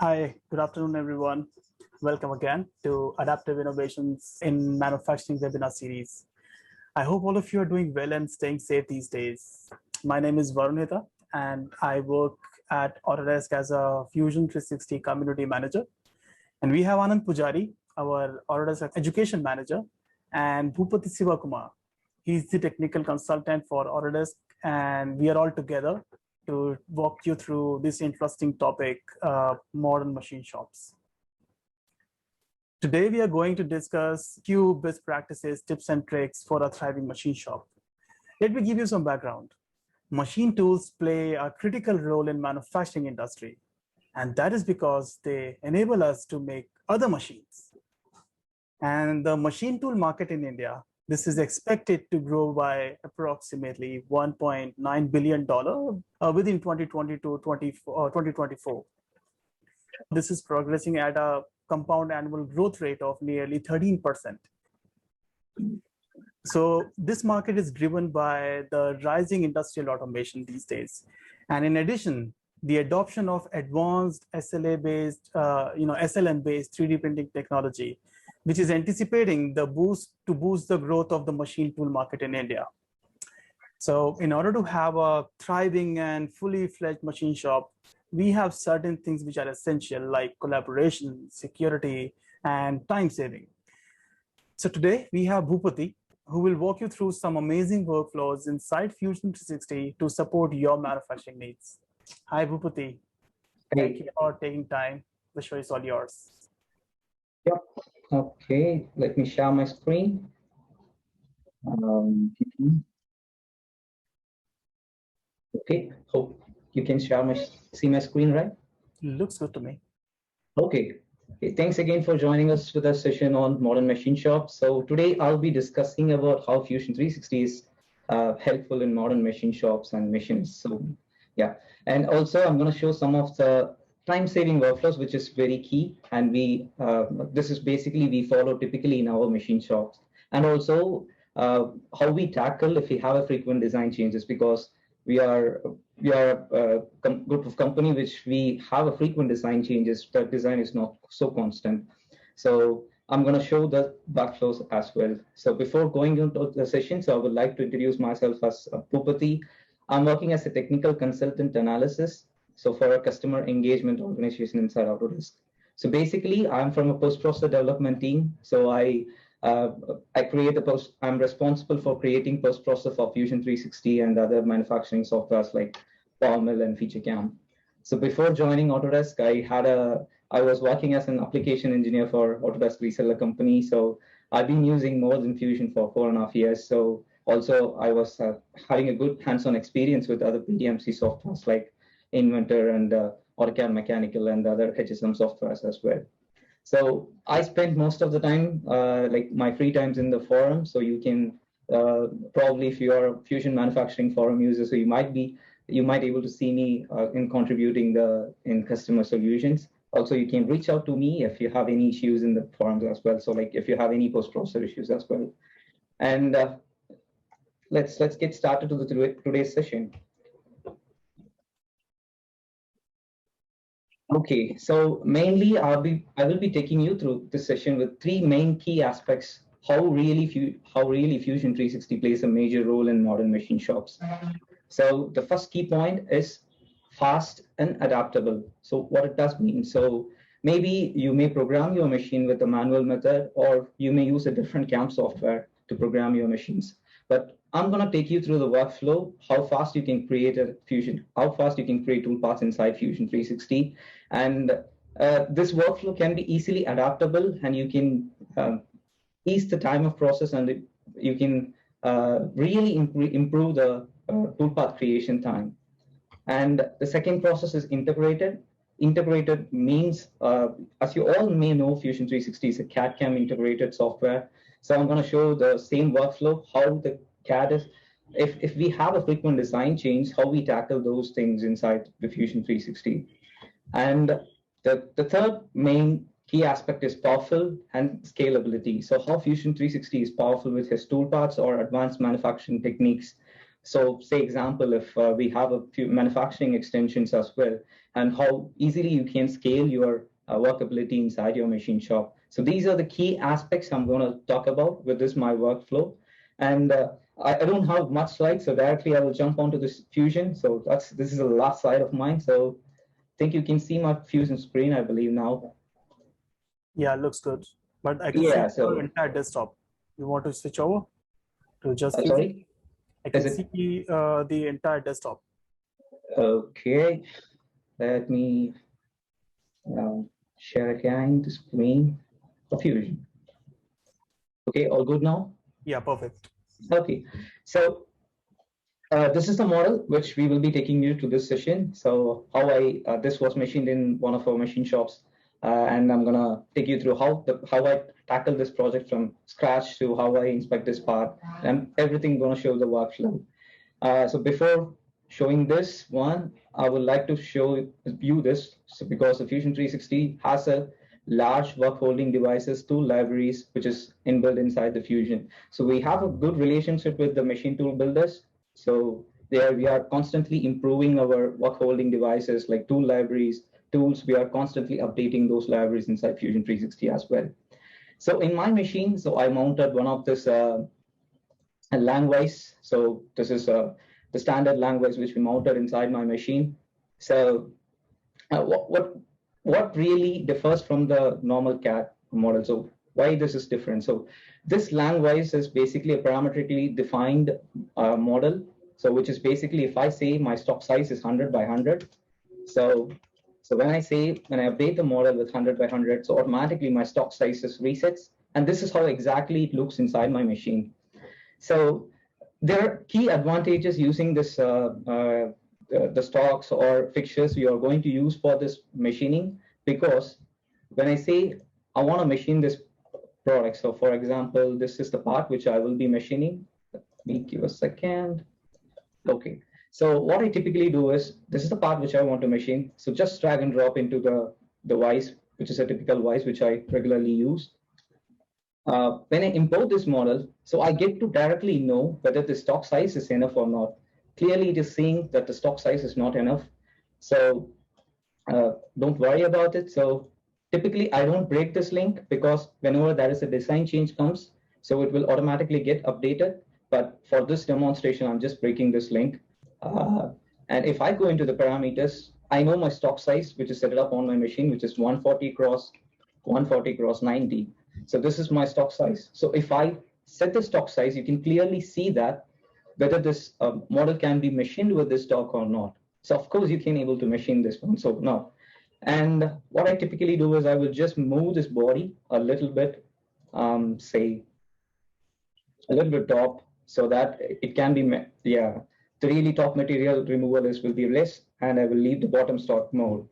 Hi, good afternoon, everyone. Welcome again to Adaptive Innovations in Manufacturing webinar series. I hope all of you are doing well and staying safe these days. My name is Varun Hita, and I work at Autodesk as a Fusion 360 community manager. And we have Anand Pujari, our Autodesk education manager, and Bhupati Sivakumar. He's the technical consultant for Autodesk, and we are all together to walk you through this interesting topic, modern machine shops. Today, we are going to discuss few best practices, tips, and tricks for a thriving machine shop. Let me give you some background. Machine tools play a critical role in manufacturing industry, and that is because they enable us to make other machines. And the machine tool market in India, this is expected to grow by approximately $1.9 billion within 2020 to 2024. This is progressing at a compound annual growth rate of nearly 13%. So this market is driven by the rising industrial automation these days. And in addition, the adoption of advanced SLA-based, SLM-based 3D printing technology, which is anticipating the boost the growth of the machine tool market in India. So in order to have a thriving and fully fledged machine shop, we have certain things which are essential, like collaboration, security, and time saving. So today we have Bhupati, who will walk you through some amazing workflows inside Fusion 360 to support your manufacturing needs. Hi, Bhupati. Thank you for taking time. The show is all yours. Yep. Okay, let me share my screen. Okay, hope you can see my screen, right? Looks good to me. Okay. Thanks again for joining us for this session on modern machine shops. So today I'll be discussing about how Fusion 360 is helpful in modern machine shops and machines. So yeah, and also I'm going to show some of the time-saving workflows, which is very key, and this is basically we follow typically in our machine shops, and also how we tackle if we have a frequent design changes, because we are a group of company which we have a frequent design changes. That design is not so constant. So I'm going to show the workflows as well. So before going into the session, so I would like to introduce myself as Bhupati. I'm working as a technical consultant analysis, so for a customer engagement organization inside Autodesk. So basically, I'm from a post-process development team. So I'm responsible for creating post-process for Fusion 360 and other manufacturing softwares like PowerMill and FeatureCam. So before joining Autodesk, I was working as an application engineer for Autodesk reseller company. So I've been using more than Fusion for 4.5 years. So also I was having a good hands-on experience with other PDMC softwares like Inventor and AutoCAD Mechanical and other HSM softwares as well. So I spent most of the time, like my free times in the forum. So you can probably, if you are a Fusion manufacturing forum user, so you might able to see me in contributing in customer solutions. Also, you can reach out to me if you have any issues in the forums as well. So like if you have any post-process issues as well. And let's get started to today's session. Okay, so mainly I will be taking you through this session with three main key aspects how really Fusion 360 plays a major role in modern machine shops. So the first key point is fast and adaptable. So what it does mean, so maybe you may program your machine with a manual method, or you may use a different CAM software to program your machines. But I'm going to take you through the workflow, how fast you can create how fast you can create toolpaths inside Fusion 360. And this workflow can be easily adaptable, and you can ease the time of process, and you can really improve the toolpath creation time. And the second process is integrated. Integrated means, as you all may know, Fusion 360 is a CAD/CAM integrated software. So I'm going to show the same workflow, how the CAD is, if we have a frequent design change, how we tackle those things inside the Fusion 360. And the third main key aspect is powerful and scalability. So how Fusion 360 is powerful with his toolpaths or advanced manufacturing techniques. So say example, if we have a few manufacturing extensions as well, and how easily you can scale your workability inside your machine shop. So these are the key aspects I'm going to talk about with this my workflow. And I don't have much slides, so directly I will jump onto this Fusion. So this is the last slide of mine. So I think you can see my Fusion screen, I believe now. Yeah, it looks good. But I can see your entire desktop. You want to switch over to just Fusion? Sorry? I can see the entire desktop. Okay, let me share again the screen of Fusion. Okay, all good now? Yeah, perfect. Okay, so this is the model which we will be taking you to this session. So how this was machined in one of our machine shops, and I'm gonna take you through how I tackle this project from scratch to how I inspect this part, and everything gonna show the workflow. So before showing this one, I would like to show you this. So because the Fusion 360 has a large work holding devices tool libraries, which is inbuilt inside the Fusion. So we have a good relationship with the machine tool builders. So there we are constantly improving our work holding devices like tool libraries, tools. We are constantly updating those libraries inside Fusion 360 as well. So in my machine, so I mounted one of this Langwise. So this is the standard Langwise which we mounted inside my machine. So what really differs from the normal CAD model? So why this is different? So this Langwise is basically a parametrically defined model. So which is basically, if I say my stock size is 100 by 100, so when I update the model with 100 by 100, so automatically my stock size is resets, and this is how exactly it looks inside my machine. So there are key advantages using this the stocks or fixtures you are going to use for this machining, because when I say I want to machine this product, so for example, this is the part which I will be machining. Let me give a second. Okay, so what I typically do is, this is the part which I want to machine. So just drag and drop into the vise, which is a typical vise which I regularly use. When I import this model, so I get to directly know whether the stock size is enough or not. Clearly, it is saying that the stock size is not enough. So don't worry about it. So typically, I don't break this link, because whenever there is a design change comes, so it will automatically get updated. But for this demonstration, I'm just breaking this link. And if I go into the parameters, I know my stock size, which is set up on my machine, which is 140 cross 90. So this is my stock size. So if I set the stock size, you can clearly see that whether this model can be machined with this stock or not. So of course you can able to machine this one. So no. And what I typically do is I will just move this body a little bit, say a little bit top, so that it can be, the really top material removal will be less, and I will leave the bottom stock more.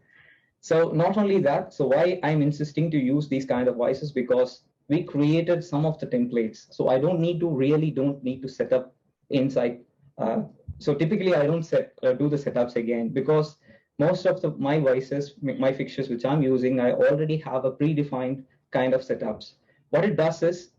So not only that, so why I'm insisting to use these kind of vices, because we created some of the templates. So I don't need to set up inside. So typically I don't do the setups again, because most of my vices, my fixtures which I'm using, I already have a predefined kind of setups. What it does is,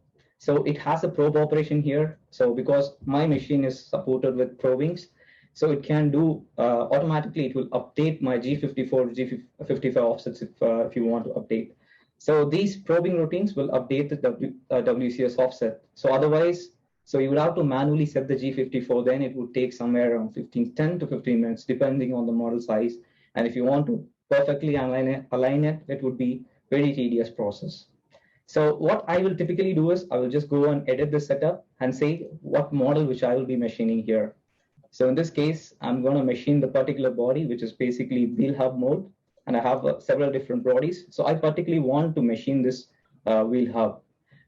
so it has a probe operation here. So because my machine is supported with probings, so it can do automatically, it will update my G54, G55 offsets if you want to update. So these probing routines will update the WCS offset. So otherwise, so you would have to manually set the G54, then it would take somewhere around 10 to 15 minutes, depending on the model size. And if you want to perfectly align it, it would be very tedious process. So what I will typically do is I will just go and edit the setup and say what model which I will be machining here. So in this case, I'm going to machine the particular body, which is basically wheel hub mold, and I have several different bodies. So I particularly want to machine this wheel hub.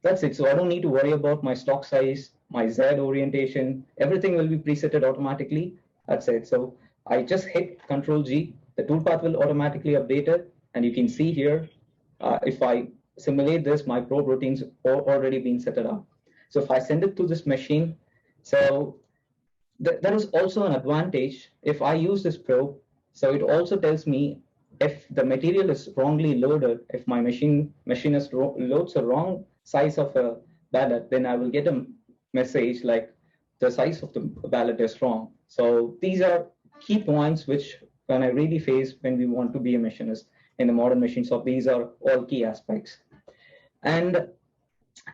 That's it. So I don't need to worry about my stock size, my Z orientation. Everything will be presetted automatically. That's it. So I just hit Control G. The toolpath will automatically update it. And you can see here, if I simulate this, my probe routines are already been set up. So if I send it to this machine, so there is also an advantage if I use this probe. So it also tells me if the material is wrongly loaded, if my machinist loads a wrong size of a ballet, then I will get a message like the size of the ballet is wrong. So these are key points which when I really face when we want to be a machinist in the modern machine shop. These are all key aspects. And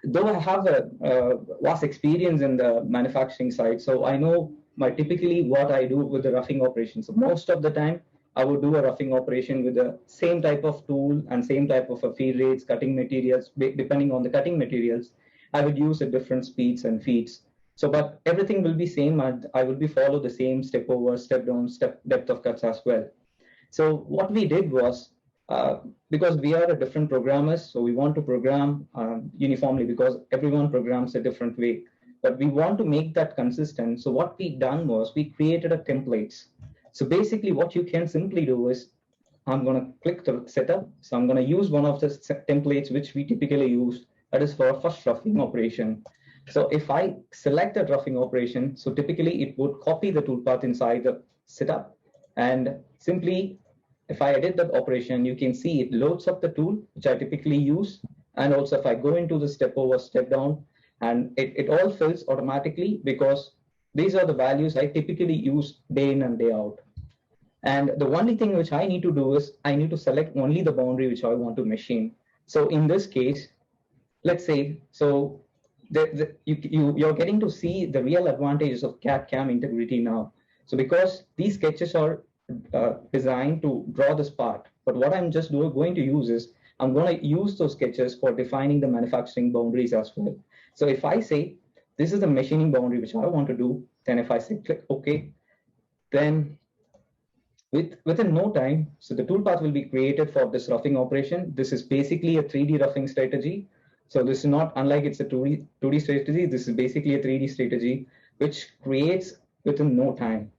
though I have a vast experience in the manufacturing side, so I know typically what I do with the roughing operation. So most of the time, I would do a roughing operation with the same type of tool and same type of feed rates, cutting materials. Depending on the cutting materials, I would use at different speeds and feeds. So, but everything will be same, and I will be follow the same step over, step down, step depth of cuts as well. So what we did was, because we are a different programmers, so we want to program uniformly because everyone programs a different way. But we want to make that consistent. So what we done was we created a templates. So basically what you can simply do is, I'm going to click the setup. So I'm going to use one of the templates which we typically use, that is for first roughing operation. So if I select that roughing operation, so typically it would copy the toolpath inside the setup, and simply if I edit that operation, you can see it loads up the tool, which I typically use. And also if I go into the step over, step down, and it all fills automatically because these are the values I typically use day in and day out. And the only thing which I need to do is I need to select only the boundary which I want to machine. So in this case, let's say, so you're getting to see the real advantages of CAD/CAM integrity now. So because these sketches are designed to draw this part, but what I'm just going to use is I'm going to use those sketches for defining the manufacturing boundaries as well. So if I say this is the machining boundary which I want to do, then if I say click OK, then within no time, so the toolpath will be created for this roughing operation. This is basically a 3D roughing strategy. So this is not unlike it's a 2D strategy. This is basically a 3D strategy, which creates within no time.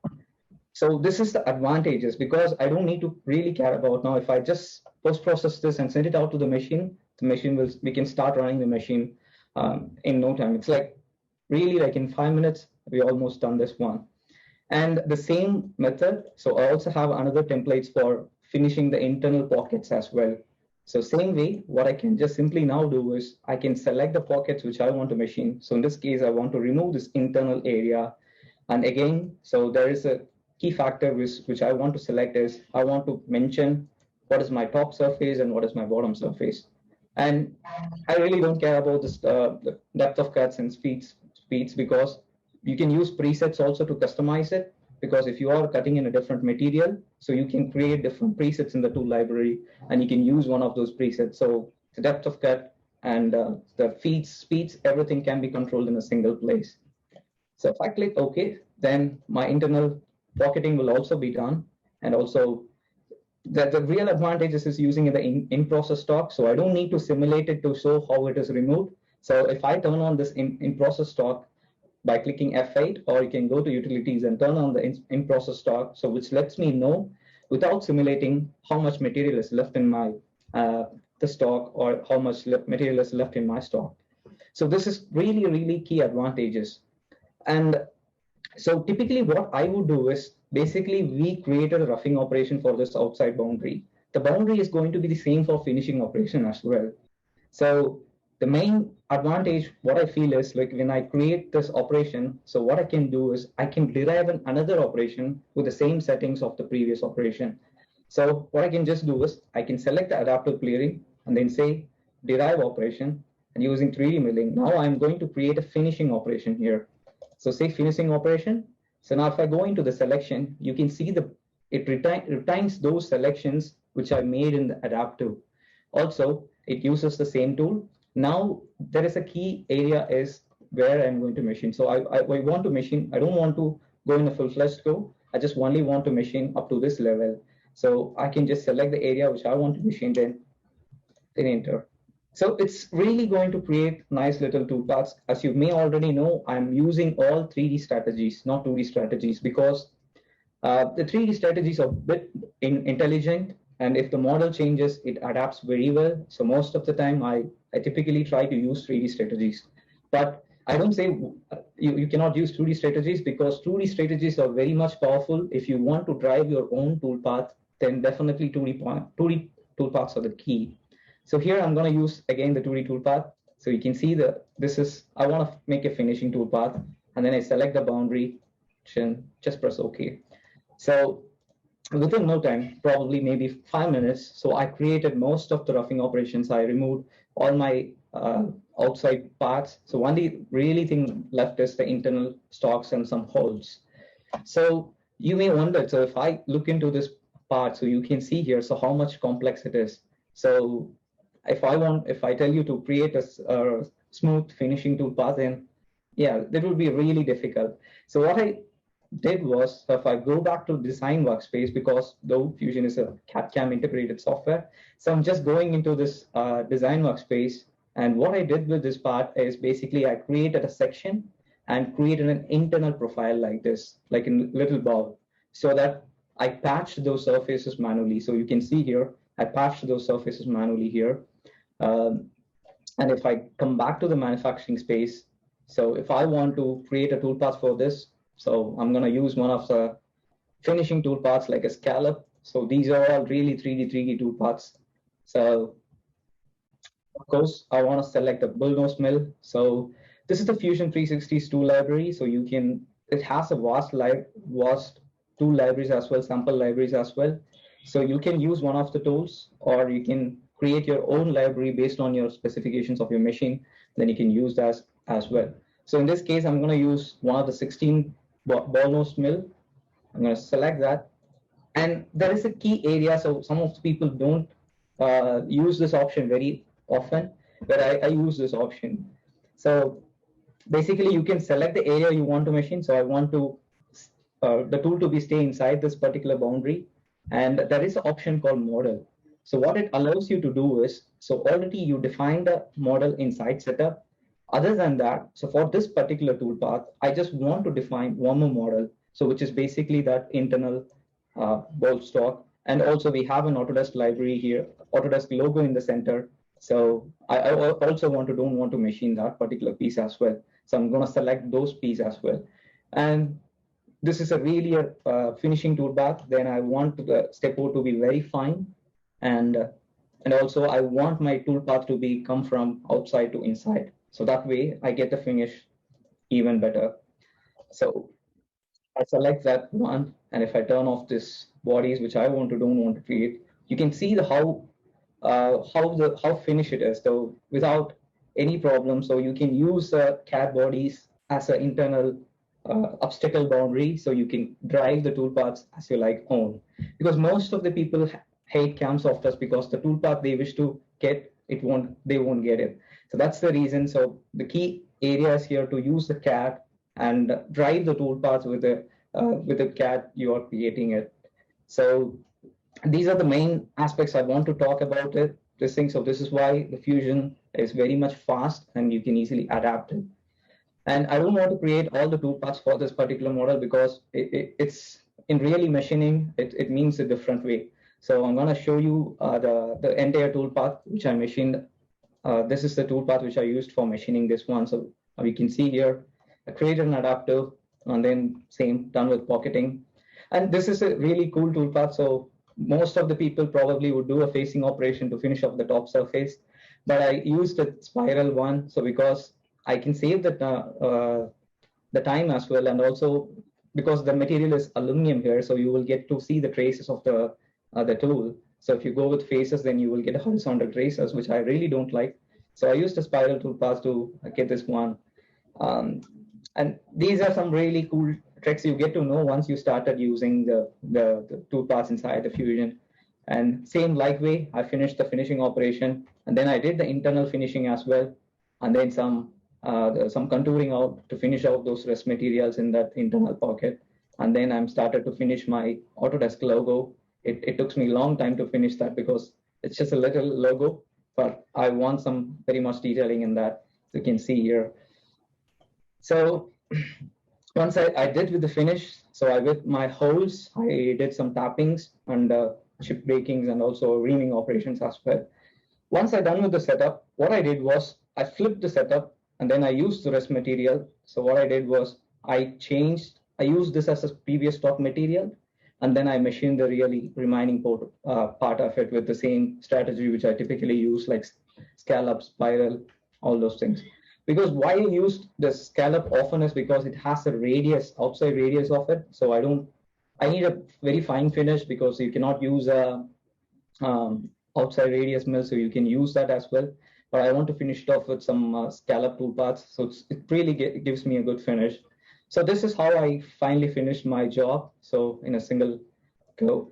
So this is the advantages, because I don't need to really care about now. If I just post-process this and send it out to the machine we can start running the machine in no time. It's like really like in 5 minutes, we almost done this one. And the same method. So I also have another templates for finishing the internal pockets as well. So same way, what I can just simply now do is I can select the pockets which I want to machine. So in this case, I want to remove this internal area. And again, so there is a key factor which I want to select is I want to mention what is my top surface and what is my bottom surface. And I really don't care about this the depth of cuts and speeds because you can use presets also to customize it. Because if you are cutting in a different material, so you can create different presets in the tool library and you can use one of those presets. So the depth of cut and the feeds, speeds, everything can be controlled in a single place. So if I click OK, then my internal pocketing will also be done. And also the real advantages is using the in-process stock. So I don't need to simulate it to show how it is removed. So if I turn on this in-process stock, by clicking F8, or you can go to utilities and turn on the in-process stock, so which lets me know without simulating how much material is left in my the stock or how much material is left in my stock. So this is really key advantages. And so typically what I would do is basically we created a roughing operation for this outside boundary. The boundary is going to be the same for finishing operation as well. So the main advantage, what I feel is like when I create this operation, so what I can do is I can derive another operation with the same settings of the previous operation. So what I can just do is I can select the adaptive clearing and then say derive operation, and using 3D milling. Now I'm going to create a finishing operation here. So say finishing operation. So now if I go into the selection, you can see it retains those selections which I made in the adaptive. Also, it uses the same tool. Now there is a key area is where I'm going to machine. So I want to machine. I don't want to go in a full-fledged go. I just only want to machine up to this level. So I can just select the area which I want to machine, then enter. So it's really going to create nice little toolpaths. As you may already know, I'm using all 3D strategies, not 2D strategies, because the 3D strategies are a bit intelligent. And if the model changes, it adapts very well. So most of the time, I typically try to use 3D strategies. But I don't say you cannot use 2D strategies, because 2D strategies are very much powerful. If you want to drive your own toolpath, then definitely 2D toolpaths are the key. So here I'm going to use, again, the 2D toolpath. So you can see I want to make a finishing toolpath. And then I select the boundary, just press OK. So within no time, probably maybe 5 minutes. So I created most of the roughing operations. I removed all my outside parts. So only really thing left is the internal stocks and some holes. So you may wonder, so if I look into this part, so you can see here, so how much complex it is. So if I tell you to create a smooth finishing toolpath, then yeah, that would be really difficult. So what I did was, so if I go back to design workspace, because though Fusion is a CAD/CAM integrated software, so I'm just going into this design workspace. And what I did with this part is basically I created a section and created an internal profile like this, like in little bow, so that I patched those surfaces manually. So you can see here, I patched those surfaces manually here. And if I come back to the manufacturing space, so if I want to create a toolpath for this, so I'm going to use one of the finishing toolpaths like a scallop. So these are all really 3D toolpaths. So of course, I want to select a bullnose mill. So this is the Fusion 360's tool library. So you can, it has a vast tool libraries as well, sample libraries as well. So you can use one of the tools, or you can create your own library based on your specifications of your machine. Then you can use that as well. So in this case, I'm going to use one of the 16 ball nose mill. I'm going to select that. And there is a key area. So some of the people don't use this option very often, but I use this option. So basically, you can select the area you want to machine. So I want to the tool to be stay inside this particular boundary. And there is an option called model. So what it allows you to do is, so already you define the model inside setup. Other than that, so for this particular toolpath, I just want to define one more model. So which is basically that internal bolt stock. And also we have an Autodesk library here, Autodesk logo in the center. So I also don't want to machine that particular piece as well. So I'm going to select those pieces as well. And this is a really finishing toolpath. Then I want the step 4 to be very fine. And also I want my toolpath to be come from outside to inside. So that way I get the finish even better. So I select that one. And if I turn off this bodies, which I don't want to create, you can see how finished it is, so without any problem. So you can use CAD bodies as an internal obstacle boundary, so you can drive the toolpaths as you like own. Because most of the people hate CAM softwares because the toolpath they wish to get, they won't get it. So that's the reason. So the key areas here to use the CAD and drive the toolpaths with the CAD you are creating it. So these are the main aspects I want to talk about this thing. So this is why the Fusion is very much fast and you can easily adapt it. And I don't want to create all the toolpaths for this particular model because it's in really machining, it means a different way. So I'm going to show you the entire toolpath which I machined. This is the toolpath which I used for machining this one. So we can see here, I created an adapter and then same done with pocketing. And this is a really cool toolpath. So most of the people probably would do a facing operation to finish off the top surface, but I used a spiral one. So because I can save the time as well, and also because the material is aluminum here, so you will get to see the traces of the tool. So if you go with faces, then you will get horizontal traces, which I really don't like. So I used a spiral toolpath to get this one. And these are some really cool tricks you get to know once you started using the toolpaths inside the Fusion. And same like way, I finished the finishing operation, and then I did the internal finishing as well, and then some contouring out to finish out those rest materials in that internal pocket. And then I'm started to finish my Autodesk logo. It took me a long time to finish that because it's just a little logo, but I want some very much detailing in that. So you can see here. So once I did with the finish, so I with my holes, I did some tappings and chip bakings and also reaming operations as well. Once I done with the setup, what I did was I flipped the setup and then I used the rest material. So what I did was I used this as a previous stock material, and then I machined the really remaining part of it with the same strategy which I typically use, like scallop, spiral, all those things. Because why I used the scallop often is because it has a radius, outside radius of it. So I don't I need a very fine finish because you cannot use a outside radius mill, so you can use that as well. But I want to finish it off with some scallop toolpaths, so it really gives me a good finish. So this is how I finally finished my job, so in a single go.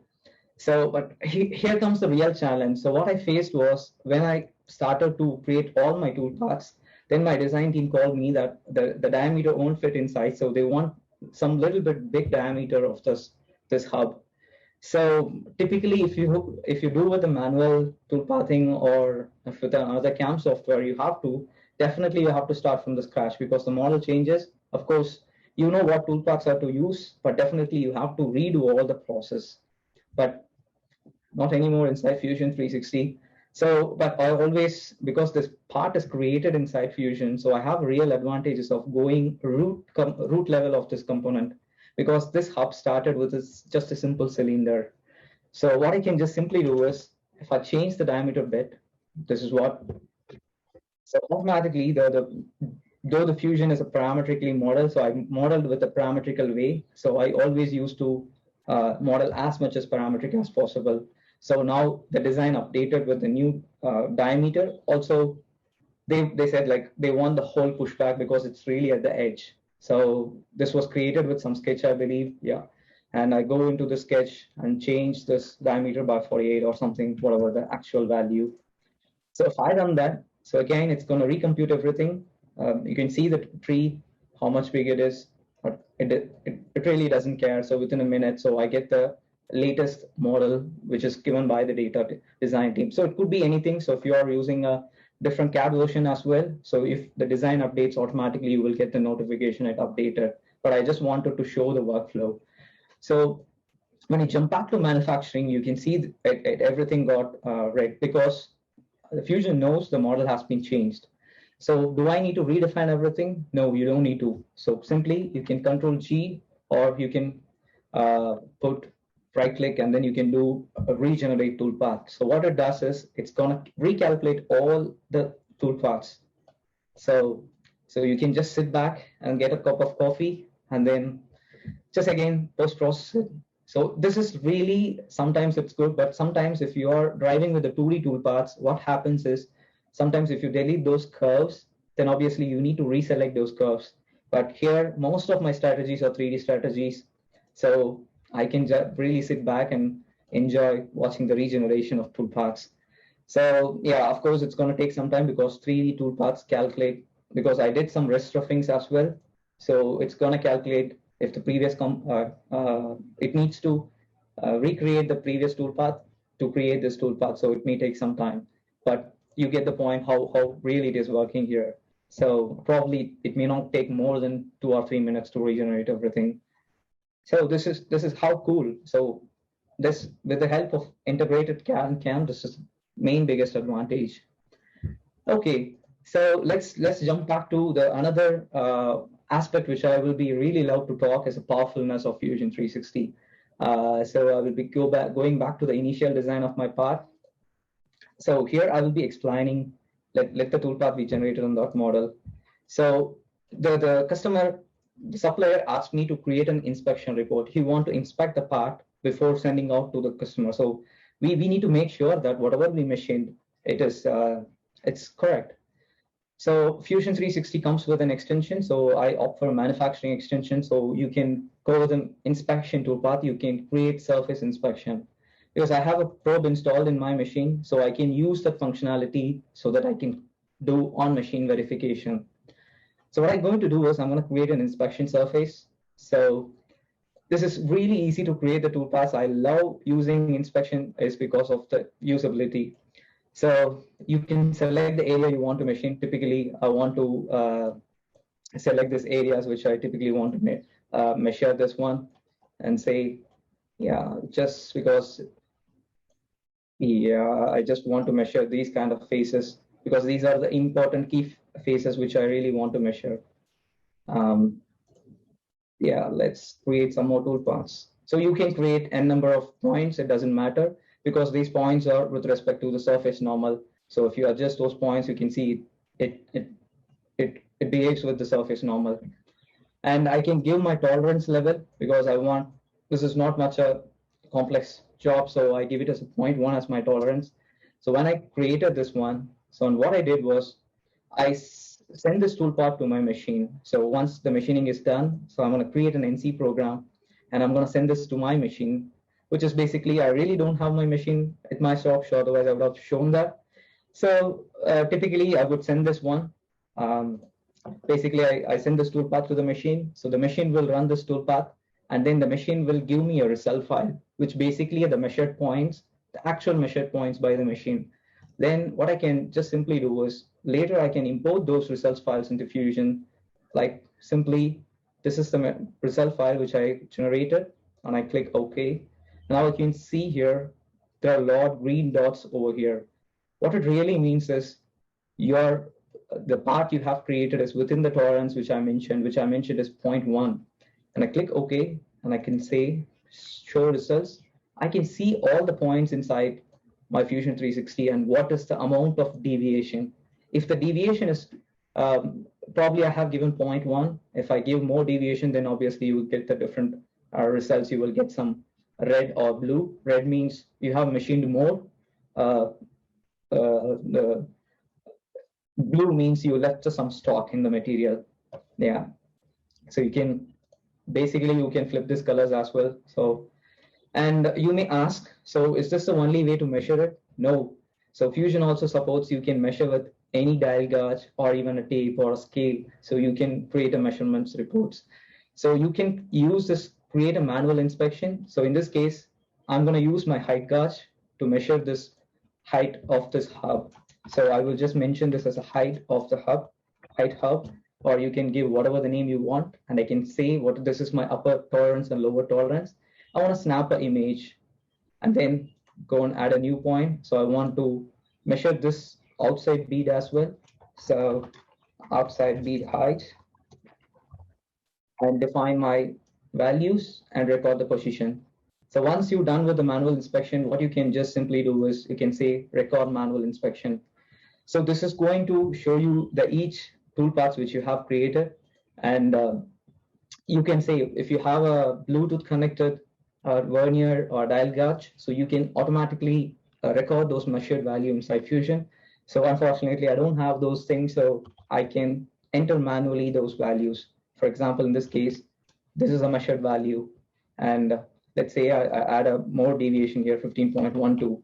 So, but here comes the real challenge. So what I faced was when I started to create all my toolpaths, then my design team called me that the diameter won't fit inside, so they want some little bit big diameter of this hub. So typically, if you do with the manual toolpathing or with another CAM software, definitely you have to start from the scratch because the model changes. Of course, you know what toolpaths are to use, but definitely you have to redo all the process. But not anymore inside Fusion 360. So, but I always, because this part is created inside Fusion, so I have real advantages of going root level of this component, because this hub started with just a simple cylinder. So what I can just simply do is, if I change the diameter bit, this is what, so automatically, though the Fusion is a parametrically model, so I modeled with a parametrical way. So I always used to model as much as parametric as possible. So now the design updated with the new diameter. Also, they said like they want the whole pushback because it's really at the edge. So this was created with some sketch, I believe. Yeah. And I go into the sketch and change this diameter by 48 or something, whatever the actual value. So if I run that, so again, it's going to recompute everything. You can see the tree, how much big it is, but it really doesn't care. So within a minute, so I get the latest model, which is given by the data design team. So it could be anything. So if you are using a different CAD version as well, so if the design updates automatically, you will get the notification it updated. But I just wanted to show the workflow. So when you jump back to manufacturing, you can see everything got red because the Fusion knows the model has been changed. So do I need to redefine everything? No, you don't need to. So simply you can Control G, or you can put right click, and then you can do a regenerate toolpath. So what it does is it's going to recalculate all the toolpaths. So you can just sit back and get a cup of coffee and then just again post-process it. So this is really, sometimes it's good, but sometimes if you are driving with the 2D toolpaths, what happens is sometimes if you delete those curves, then obviously you need to reselect those curves. But here, most of my strategies are 3D strategies. So I can just really sit back and enjoy watching the regeneration of toolpaths. So yeah, of course, it's going to take some time because 3D toolpaths calculate, because I did some restruffings as well. So it's going to calculate if the previous, it needs to recreate the previous toolpath to create this toolpath. So it may take some time, but you get the point how really it is working here. So probably it may not take more than 2 or 3 minutes to regenerate everything. So this is how cool. So this, with the help of integrated CAD and CAM, this is main biggest advantage. Okay, so let's jump back to the another aspect which I will be really love to talk is the powerfulness of Fusion 360. So I will be going back to the initial design of my part. So here I will be explaining, let the toolpath be generated on that model. So the supplier asked me to create an inspection report. He want to inspect the part before sending out to the customer. So we need to make sure that whatever we machined, it's correct. So Fusion 360 comes with an extension. So I opt for a manufacturing extension. So you can go with an inspection toolpath. You can create surface inspection because I have a probe installed in my machine. So I can use that functionality so that I can do on-machine verification. So what I'm going to do is I'm going to create an inspection surface. So this is really easy to create the toolpaths. I love using inspection is because of the usability. So you can select the area you want to machine. Typically, I want to select these areas which I typically want to measure this one and say, yeah, just because, yeah, I just want to measure these kind of faces because these are the important key faces which I really want to measure. Yeah, let's create some more toolpaths. So you can create n number of points. It doesn't matter, because these points are with respect to the surface normal. So if you adjust those points, you can see it behaves with the surface normal. And I can give my tolerance level because I want this is not much a complex job, so I give it as a 0.1 as my tolerance. So when I created this one, so what I did was I send this toolpath to my machine. So once the machining is done, so I'm going to create an NC program, and I'm going to send this to my machine, which is basically, I really don't have my machine at my shop, so otherwise I would have shown that. So typically I would send this one. Basically, I send this toolpath to the machine. So the machine will run this toolpath, and then the machine will give me a result file, which basically are the measured points, the actual measured points by the machine. Then what I can just simply do is later I can import those results files into Fusion. Like simply, this is the result file which I generated, and I click OK. Now I can see here, there are a lot of green dots over here. What it really means is the part you have created is within the tolerance which I mentioned is 0.1. And I click OK, and I can say show results. I can see all the points inside my Fusion 360 and what is the amount of deviation. If the deviation is probably I have given 0.1. If I give more deviation, then obviously you will get the different results. You will get some red or blue. Red means you have machined more. The blue means you left some stock in the material. Yeah. So you can basically you can flip these colors as well. So, and you may ask, so is this the only way to measure it? No. So Fusion also supports you can measure with any dial gauge or even a tape or a scale. So you can create a measurements reports. So you can use this, create a manual inspection. So in this case, I'm going to use my height gauge to measure this height of this hub. So I will just mention this as a height of the hub, height hub, or you can give whatever the name you want. And I can say what this is my upper tolerance and lower tolerance. I want to snap an image and then go and add a new point. So I want to measure this outside bead as well. So outside bead height, and define my values and record the position. So once you're done with the manual inspection, what you can just simply do is you can say record manual inspection. So this is going to show you the each toolpaths which you have created. And you can say if you have a Bluetooth connected vernier or dial gauge, so you can automatically record those measured value inside Fusion. So unfortunately, I don't have those things, so I can enter manually those values. For example, in this case, this is a measured value. And let's say I add a more deviation here, 15.12.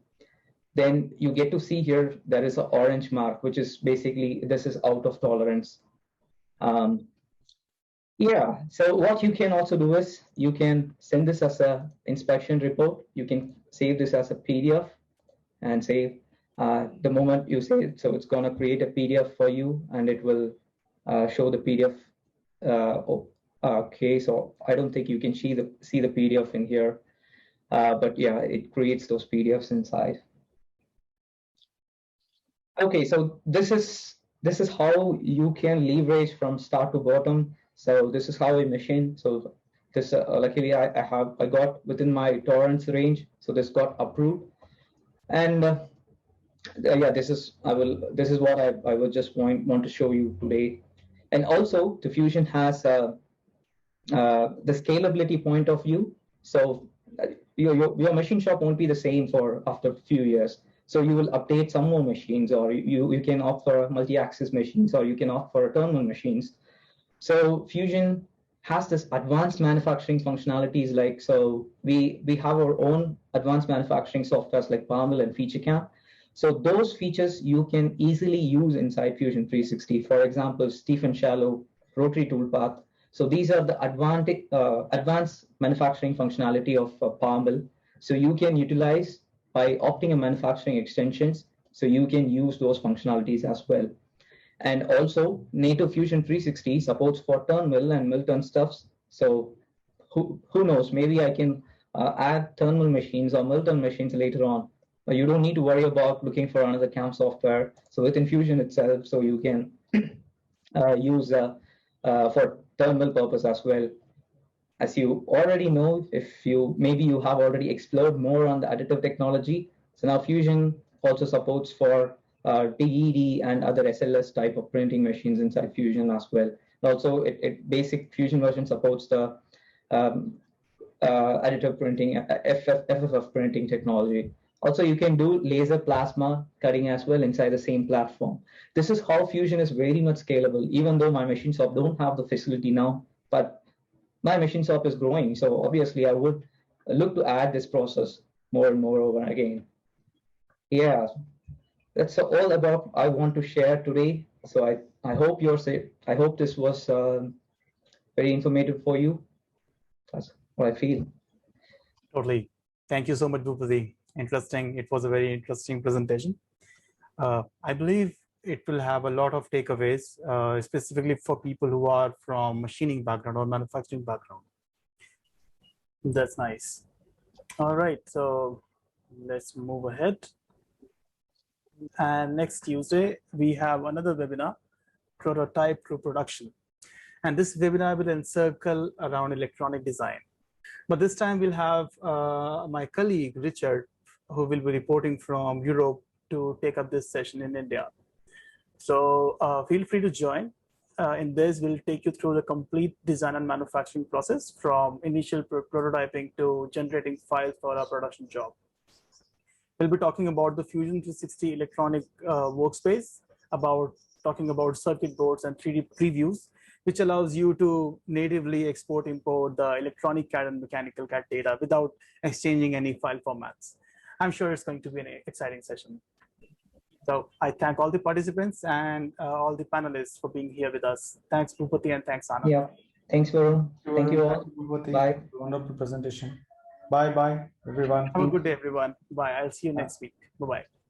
Then you get to see here, there is an orange mark, which is basically, this is out of tolerance. Yeah, so what you can also do is you can send this as a inspection report. You can save this as a PDF and say the moment you say it, so it's going to create a PDF for you and it will show the PDF. Okay, so I don't think you can see the PDF in here, but yeah, it creates those PDFs inside. Okay, so this is how you can leverage from start to bottom. So this is how I machine. So this luckily I got within my tolerance range. So this got approved, and yeah, this is what I will just want to show you today. And also the Fusion has the scalability point of view. So your machine shop won't be the same for after a few years. So you will update some more machines, or you can opt for multi-axis machines, or you can opt for terminal machines. So Fusion has this advanced manufacturing functionalities, like, so we have our own advanced manufacturing softwares like PalmMill and FeatureCamp. So those features you can easily use inside Fusion 360. For example, Stephen Shallow, Rotary Toolpath. So these are the advanced manufacturing functionality of PalmMill. So you can utilize by opting a manufacturing extensions, so you can use those functionalities as well. And also native Fusion 360 supports for turn mill and mill turn stuffs. So who knows, maybe I can add turn mill machines or mill turn machines later on. But you don't need to worry about looking for another CAM software. So within Fusion itself, so you can use for turn mill purpose as well. As you already know, maybe you have already explored more on the additive technology. So now Fusion also supports for DED and other SLS type of printing machines inside Fusion as well. Also, basic Fusion version supports the additive printing, FFF printing technology. Also, you can do laser plasma cutting as well inside the same platform. This is how Fusion is very much scalable, even though my machine shop don't have the facility now, but my machine shop is growing. So obviously I would look to add this process more and more over again. Yeah, that's all about I want to share today. So I hope you're safe. I hope this was very informative for you. That's what I feel. Totally. Thank you so much, Bhupati. Interesting. It was a very interesting presentation. I believe it will have a lot of takeaways, specifically for people who are from machining background or manufacturing background. That's nice. All right, so let's move ahead. And next Tuesday, we have another webinar, Prototype to Production. And this webinar will encircle around electronic design. But this time we'll have my colleague, Richard, who will be reporting from Europe to take up this session in India. So feel free to join. In this, we'll take you through the complete design and manufacturing process from initial prototyping to generating files for our production job. We'll be talking about the Fusion 360 electronic workspace, talking about circuit boards and 3D previews, which allows you to natively export, import the electronic CAD and mechanical CAD data without exchanging any file formats. I'm sure it's going to be an exciting session. So I thank all the participants and all the panelists for being here with us. Thanks, Bhupati, and thanks, Anand. Yeah, thanks, Varun. Thank you all. Bye. Wonderful presentation. Bye, everyone. Have a good day, everyone. Bye. I'll see you next week. Bye-bye.